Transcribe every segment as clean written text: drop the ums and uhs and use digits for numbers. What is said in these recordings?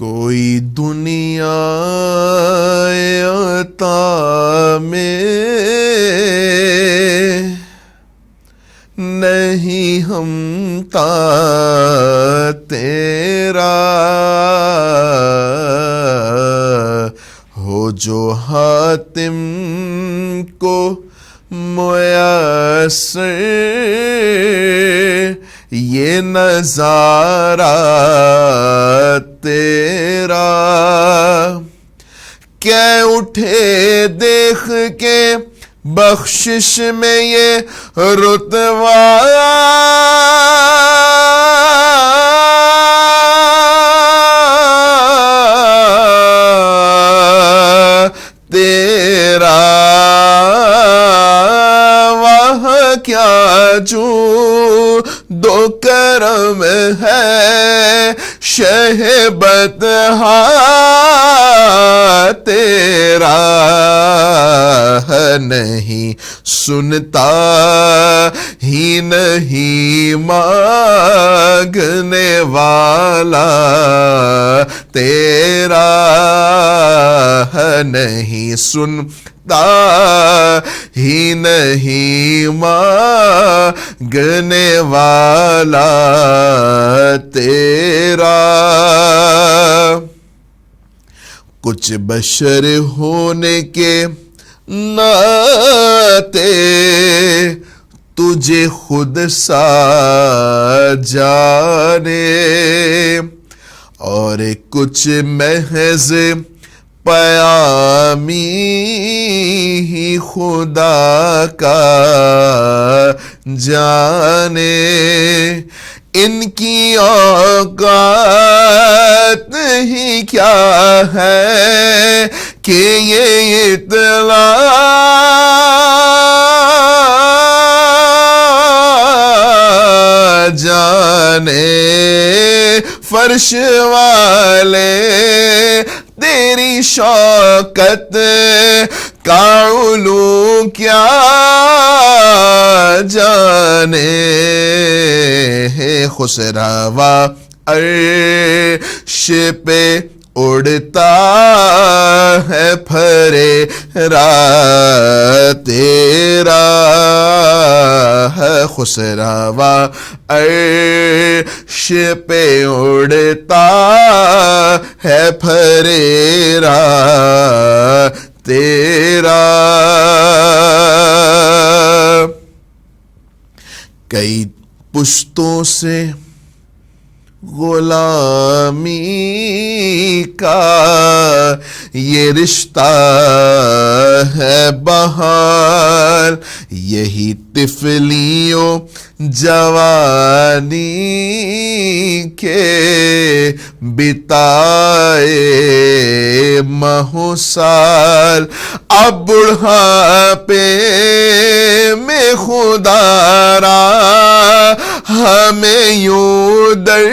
کوئی دنیا عطا میں نہیں ہمتا تیرا، ہو جو حاتم کو میسر یہ نظارہ تیرا، کہ اٹھے دیکھ کے بخشش میں یہ رتبہ، تیرا وہاں کیا جو دو کرم ہے شہ بطحا تیرا، نہیں سنتا ہی نہیں مانگنے والا تیرا، نہیں سنتا ہی نہیں مانگنے والا تیرا، کچھ بشر ہونے کے ناتے تجھے خود سا جانے، اور کچھ محض پیامی ہی خدا کا جانے، ان کی اوقات ہی کیا ہے کہ یہ اطلاع جانے، فرش والے تیری شوکت کا علو کیا جانے، خسروا عرش پہ اڑتا ہے پھریرا تیرا، خسروا عرش پہ اڑتا ہے پھریرا تیرا، کئی پشتوں سے غلامی کا یہ رشتہ ہے بہار، یہی طفلیوں جوانی کے بتائے ماہوں سال، اب بڑھاپے میں خدا را ہمیں یوں در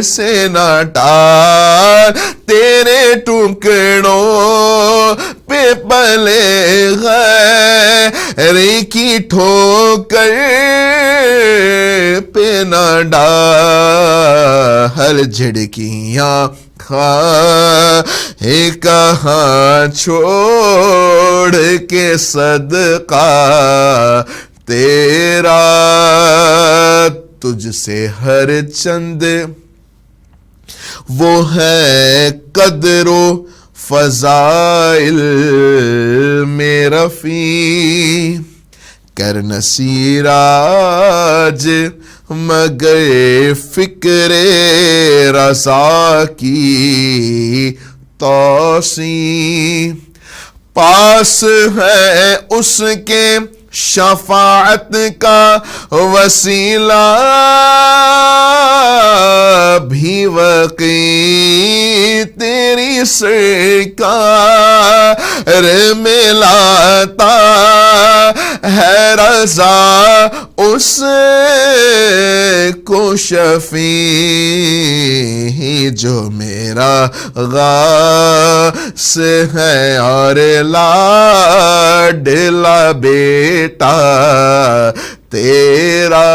سے نہ ٹال، تیرے ٹکڑوں پہ پلے غیر کی ٹھوکر پہ نہ ڈال، جھڑکیاں خواہ کہاں چھوڑ کے صدقہ تیرا، تجھ سے ہر چند وہ ہے قدر و فضائل میں رفیع، کر نصیراج مگر فکر رضا کی توسیع، پاس ہے اس کے شفاعت کا وسیلہ بھی وقی تیری سرکار میں لاتا ہے رضا اس کو شفیع، جو میرا غاث ہے اور لاڈلا بیٹا تیرا،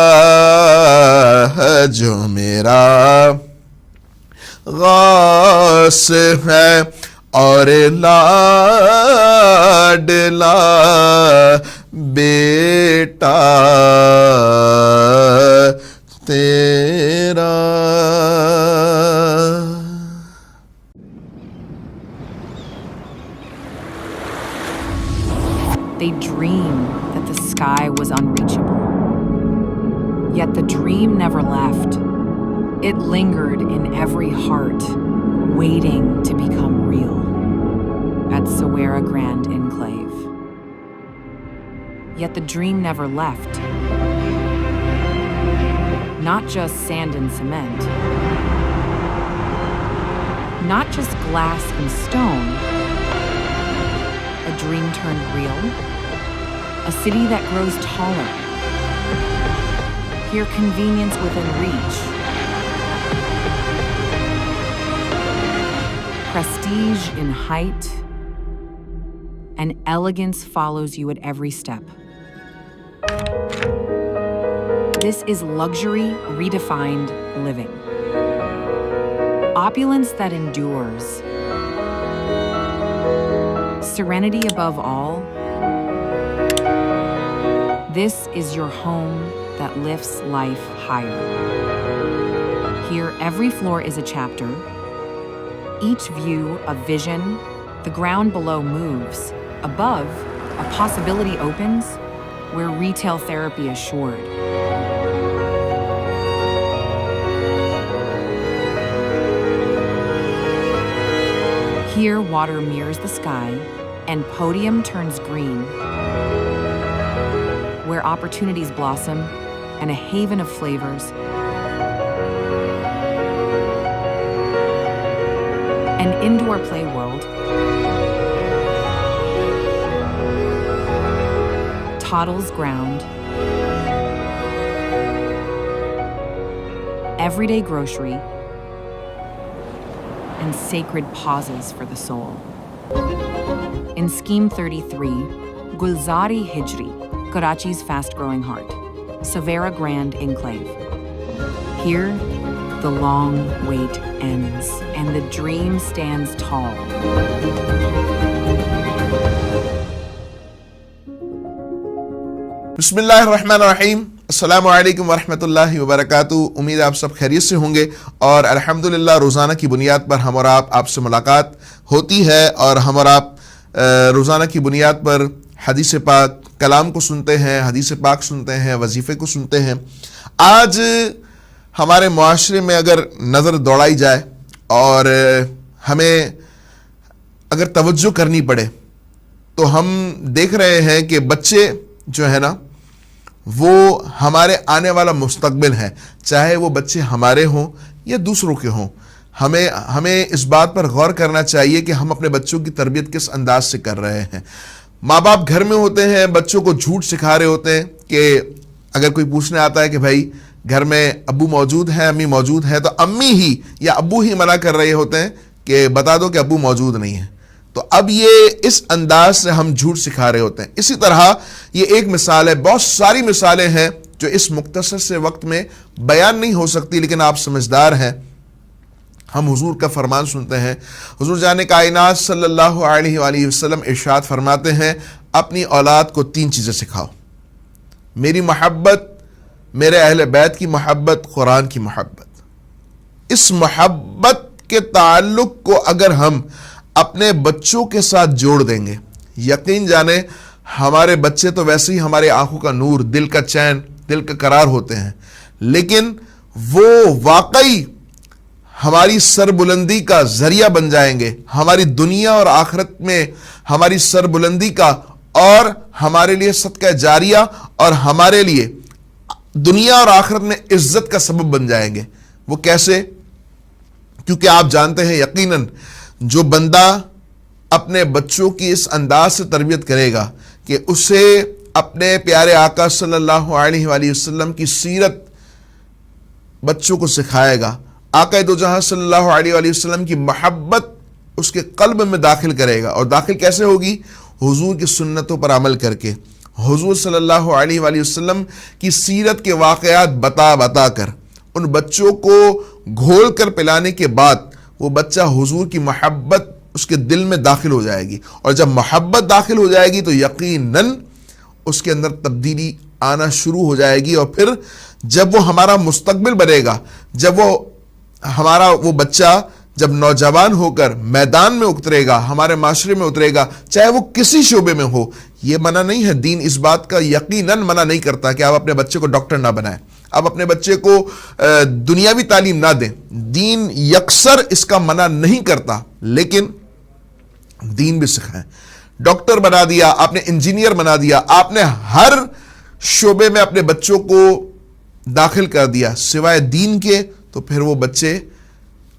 جو میرا غاص ہے اور لاڈلا بیٹا تیرا. They dreamed that the sky was unreachable. Yet the dream never left. It lingered in every heart, waiting to become real. At Sawera Grand Enclave. Yet the dream never left. Not just sand and cement. Not just glass and stone. A dream turned real. A city that grows taller. Here, convenience within reach. Prestige in height. And elegance follows you at every step. This is luxury redefined living. Opulence that endures. Serenity above all. This is your home that lifts life higher. Here, every floor is a chapter. Each view a vision. The ground below moves. Above, a possibility opens where retail therapy is assured. Here, water mirrors the sky, and podium turns green, where opportunities blossom, and a haven of flavors. An indoor play world, Toddles ground, everyday grocery, and sacred pauses for the soul. In Scheme 33, Gulzari Hijri, Karachi's fast-growing heart, Sawera Grand Enclave. Here, the long wait ends, and the dream stands tall. بسم اللہ الرحمن الرحیم. السلام علیکم ورحمۃ اللہ وبرکاتہ. امید آپ سب خیریت سے ہوں گے اور الحمدللہ روزانہ کی بنیاد پر ہم اور آپ سے ملاقات ہوتی ہے اور ہم اور آپ روزانہ کی بنیاد پر حدیث پاک کلام کو سنتے ہیں، حدیث پاک سنتے ہیں، وظیفے کو سنتے ہیں. آج ہمارے معاشرے میں اگر نظر دوڑائی جائے اور ہمیں اگر توجہ کرنی پڑے تو ہم دیکھ رہے ہیں کہ بچے جو ہے نا وہ ہمارے آنے والا مستقبل ہے، چاہے وہ بچے ہمارے ہوں یا دوسروں کے ہوں. ہمیں اس بات پر غور کرنا چاہیے کہ ہم اپنے بچوں کی تربیت کس انداز سے کر رہے ہیں. ماں باپ گھر میں ہوتے ہیں، بچوں کو جھوٹ سکھا رہے ہوتے ہیں کہ اگر کوئی پوچھنے آتا ہے کہ بھائی گھر میں ابو موجود ہیں، امی موجود ہیں، تو امی ہی یا ابو ہی منع کر رہے ہوتے ہیں کہ بتا دو کہ ابو موجود نہیں ہے. تو اب یہ اس انداز سے ہم جھوٹ سکھا رہے ہوتے ہیں. اسی طرح یہ ایک مثال ہے، بہت ساری مثالیں ہیں جو اس مختصر سے وقت میں بیان نہیں ہو سکتی، لیکن آپ سمجھدار ہیں. ہم حضور کا فرمان سنتے ہیں. حضور جان کائنات صلی اللہ علیہ وآلہ وسلم ارشاد فرماتے ہیں اپنی اولاد کو 3 چیزیں سکھاؤ: میری محبت، میرے اہل بیت کی محبت، قرآن کی محبت. اس محبت کے تعلق کو اگر ہم اپنے بچوں کے ساتھ جوڑ دیں گے، یقین جانیں ہمارے بچے تو ویسے ہی ہمارے آنکھوں کا نور، دل کا چین، دل کا قرار ہوتے ہیں، لیکن وہ واقعی ہماری سربلندی کا ذریعہ بن جائیں گے، ہماری دنیا اور آخرت میں ہماری سربلندی کا اور ہمارے لیے صدقہ جاریہ اور ہمارے لیے دنیا اور آخرت میں عزت کا سبب بن جائیں گے. وہ کیسے؟ کیونکہ آپ جانتے ہیں یقیناً جو بندہ اپنے بچوں کی اس انداز سے تربیت کرے گا کہ اسے اپنے پیارے آقا صلی اللہ علیہ وآلہ وسلم کی سیرت بچوں کو سکھائے گا، آقا دو جہاں صلی اللہ علیہ وآلہ وسلم کی محبت اس کے قلب میں داخل کرے گا. اور داخل کیسے ہوگی؟ حضور کی سنتوں پر عمل کر کے، حضور صلی اللہ علیہ وآلہ وسلم کی سیرت کے واقعات بتا کر، ان بچوں کو گھول کر پلانے کے بعد وہ بچہ حضور کی محبت اس کے دل میں داخل ہو جائے گی، اور جب محبت داخل ہو جائے گی تو یقیناً اس کے اندر تبدیلی آنا شروع ہو جائے گی، اور پھر جب وہ ہمارا مستقبل بنے گا، جب وہ بچہ جب نوجوان ہو کر میدان میں اترے گا، ہمارے معاشرے میں اترے گا، چاہے وہ کسی شعبے میں ہو، یہ منع نہیں ہے، دین اس بات کا یقیناً منع نہیں کرتا کہ آپ اپنے بچے کو ڈاکٹر نہ بنائیں، آپ اپنے بچے کو دنیاوی تعلیم نہ دیں، دین یکسر اس کا منع نہیں کرتا، لیکن دین بھی سکھائیں۔ ڈاکٹر بنا دیا آپ نے، انجینئر بنا دیا آپ نے، ہر شعبے میں اپنے بچوں کو داخل کر دیا سوائے دین کے، تو پھر وہ بچے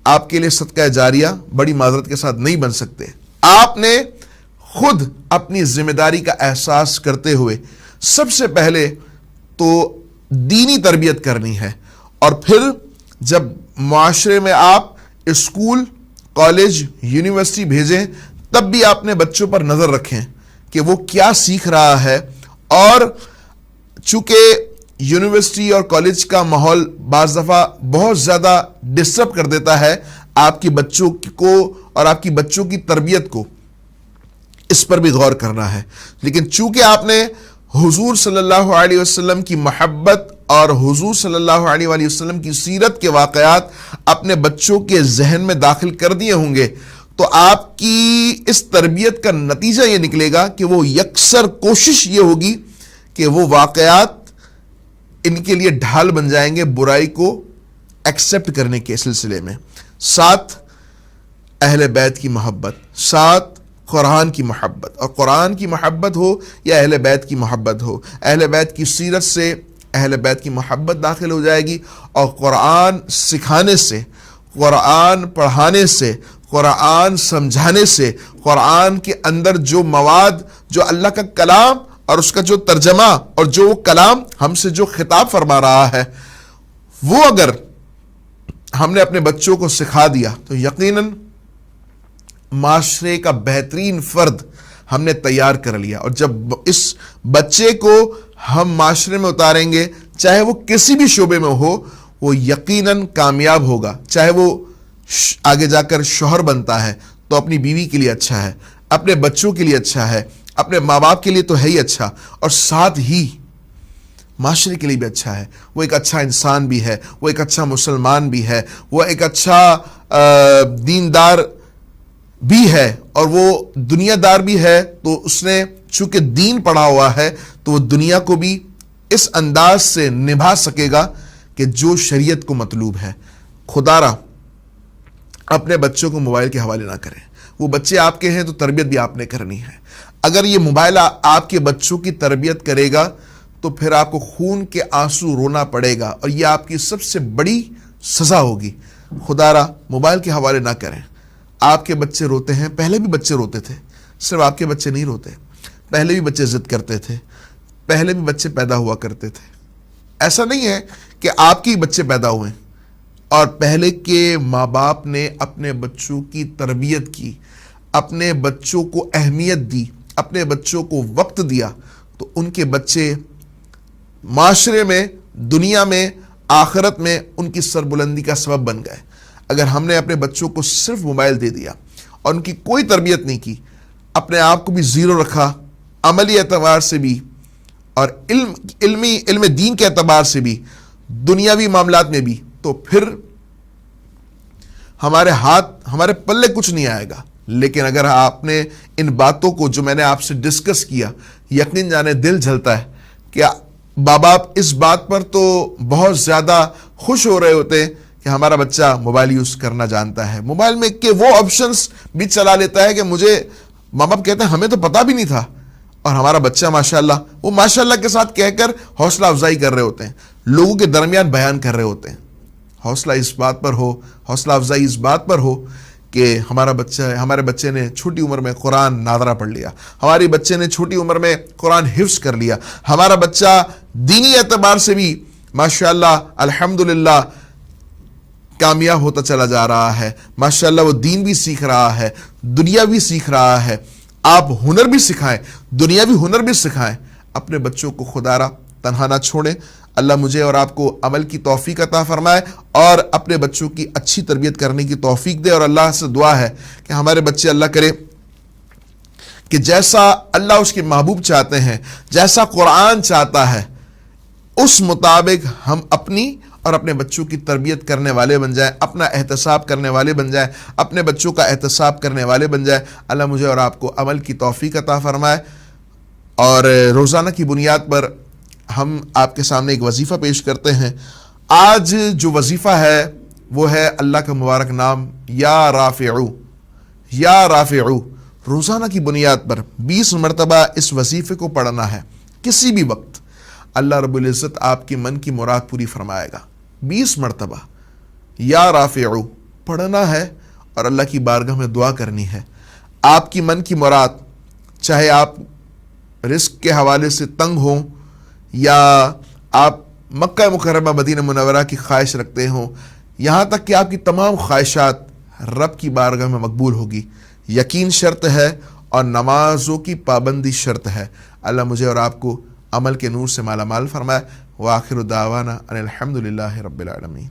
آپ کے لیے صدقہ جاریہ بڑی معذرت کے ساتھ نہیں بن سکتے۔ آپ نے خود اپنی ذمہ داری کا احساس کرتے ہوئے سب سے پہلے تو دینی تربیت کرنی ہے، اور پھر جب معاشرے میں آپ اسکول، کالج، یونیورسٹی بھیجیں تب بھی آپ نے بچوں پر نظر رکھیں کہ وہ کیا سیکھ رہا ہے، اور چونکہ یونیورسٹی اور کالج کا ماحول بعض دفعہ بہت زیادہ ڈسٹرب کر دیتا ہے آپ کی بچوں کو اور آپ کی بچوں کی تربیت کو، اس پر بھی غور کرنا ہے، لیکن چونکہ آپ نے حضور صلی اللہ علیہ وسلم کی محبت اور حضور صلی اللہ علیہ وآلہ وسلم کی سیرت کے واقعات اپنے بچوں کے ذہن میں داخل کر دیے ہوں گے، تو آپ کی اس تربیت کا نتیجہ یہ نکلے گا کہ وہ یکسر کوشش یہ ہوگی کہ وہ واقعات ان کے لیے ڈھال بن جائیں گے برائی کو ایکسیپٹ کرنے کے سلسلے میں۔ ساتھ اہل بیت کی محبت، ساتھ قرآن کی محبت، اور قرآن کی محبت ہو یا اہل بیت کی محبت ہو، اہل بیت کی سیرت سے اہل بیت کی محبت داخل ہو جائے گی، اور قرآن سکھانے سے، قرآن پڑھانے سے، قرآن سمجھانے سے، قرآن کے اندر جو مواد، جو اللہ کا کلام اور اس کا جو ترجمہ اور جو کلام ہم سے جو خطاب فرما رہا ہے، وہ اگر ہم نے اپنے بچوں کو سکھا دیا تو یقیناً معاشرے کا بہترین فرد ہم نے تیار کر لیا، اور جب اس بچے کو ہم معاشرے میں اتاریں گے، چاہے وہ کسی بھی شعبے میں ہو، وہ یقیناً کامیاب ہوگا، چاہے وہ آگے جا کر شوہر بنتا ہے تو اپنی بیوی کے لیے اچھا ہے، اپنے بچوں کے لیے اچھا ہے، اپنے ماں باپ کے لیے تو ہے ہی اچھا، اور ساتھ ہی معاشرے کے لیے بھی اچھا ہے، وہ ایک اچھا انسان بھی ہے، وہ ایک اچھا مسلمان بھی ہے، وہ ایک اچھا دیندار بھی ہے، اور وہ دنیا دار بھی ہے، تو اس نے چونکہ دین پڑھا ہوا ہے تو وہ دنیا کو بھی اس انداز سے نبھا سکے گا کہ جو شریعت کو مطلوب ہے۔ خدا را اپنے بچوں کو موبائل کے حوالے نہ کریں، وہ بچے آپ کے ہیں تو تربیت بھی آپ نے کرنی ہے۔ اگر یہ موبائل آپ کے بچوں کی تربیت کرے گا تو پھر آپ کو خون کے آنسو رونا پڑے گا، اور یہ آپ کی سب سے بڑی سزا ہوگی۔ خدا را موبائل کے حوالے نہ کریں۔ آپ کے بچے روتے ہیں، پہلے بھی بچے روتے تھے، صرف آپ کے بچے نہیں روتے، پہلے بھی بچے ضد کرتے تھے، پہلے بھی بچے پیدا ہوا کرتے تھے۔ ایسا نہیں ہے کہ آپ کے بچے پیدا ہوئے اور پہلے کے ماں باپ نے اپنے بچوں کی تربیت کی، اپنے بچوں کو اہمیت دی، اپنے بچوں کو وقت دیا، تو ان کے بچے معاشرے میں، دنیا میں، آخرت میں ان کی سربلندی کا سبب بن گئے۔ اگر ہم نے اپنے بچوں کو صرف موبائل دے دیا اور ان کی کوئی تربیت نہیں کی، اپنے آپ کو بھی زیرو رکھا، عملی اعتبار سے بھی اور علم دین کے اعتبار سے بھی، دنیاوی معاملات میں بھی، تو پھر ہمارے پلے کچھ نہیں آئے گا۔ لیکن اگر آپ نے ان باتوں کو جو میں نے آپ سے ڈسکس کیا، یقین جانے دل جھلتا ہے کہ ماں باپ اس بات پر تو بہت زیادہ خوش ہو رہے ہوتے ہیں کہ ہمارا بچہ موبائل یوز کرنا جانتا ہے، موبائل میں کہ وہ آپشنز بھی چلا لیتا ہے کہ مجھے، ماں باپ کہتے ہیں ہمیں تو پتہ بھی نہیں تھا، اور ہمارا بچہ ماشاءاللہ، وہ ماشاءاللہ کے ساتھ کہہ کر حوصلہ افزائی کر رہے ہوتے ہیں، لوگوں کے درمیان بیان کر رہے ہوتے ہیں۔ حوصلہ اس بات پر ہو، حوصلہ افزائی اس بات پر ہو کہ ہمارے بچے نے چھوٹی عمر میں قرآن ناظرہ پڑھ لیا، ہمارے بچے نے چھوٹی عمر میں قرآن حفظ کر لیا، ہمارا بچہ دینی اعتبار سے بھی ماشاءاللہ الحمدللہ کامیاب ہوتا چلا جا رہا ہے، ماشاءاللہ وہ دین بھی سیکھ رہا ہے، دنیا بھی سیکھ رہا ہے۔ آپ ہنر بھی سکھائیں، دنیاوی ہنر بھی سکھائیں، اپنے بچوں کو خدا را تنہا نہ چھوڑیں، اللہ مجھے اور آپ کو عمل کی توفیق عطا فرمائے اور اپنے بچوں کی اچھی تربیت کرنے کی توفیق دے. اور اللہ سے دعا ہے کہ ہمارے بچے اللہ کرے کہ جیسا اللہ اس کے محبوب چاہتے ہیں، جیسا قرآن چاہتا ہے، اس مطابق ہم اپنی اور اپنے بچوں کی تربیت کرنے والے بن جائیں، اپنا احتساب کرنے والے بن جائیں، اپنے بچوں کا احتساب کرنے والے بن جائیں. اللہ مجھے اور آپ کو عمل کی توفیق عطا فرمائے. اور روزانہ کی بنیاد پر ہم آپ کے سامنے ایک وظیفہ پیش کرتے ہیں. آج جو وظیفہ ہے وہ ہے اللہ کا مبارک نام یا رافعو، یا رافعو. روزانہ کی بنیاد پر 20 مرتبہ اس وظیفے کو پڑھنا ہے. کسی بھی وقت اللہ رب العزت آپ کی من کی مراد پوری فرمائے گا. 20 مرتبہ یا رافعو پڑھنا ہے اور اللہ کی بارگاہ میں دعا کرنی ہے. آپ کی من کی مراد، چاہے آپ رزق کے حوالے سے تنگ ہوں یا آپ مکہ مکرمہ مدینہ منورہ کی خواہش رکھتے ہوں، یہاں تک کہ آپ کی تمام خواہشات رب کی بارگاہ میں مقبول ہوگی. یقین شرط ہے اور نمازوں کی پابندی شرط ہے. اللہ مجھے اور آپ کو عمل کے نور سے مالا مال فرمائے. وآخر دعوانا ان الحمد للہ رب العالمین.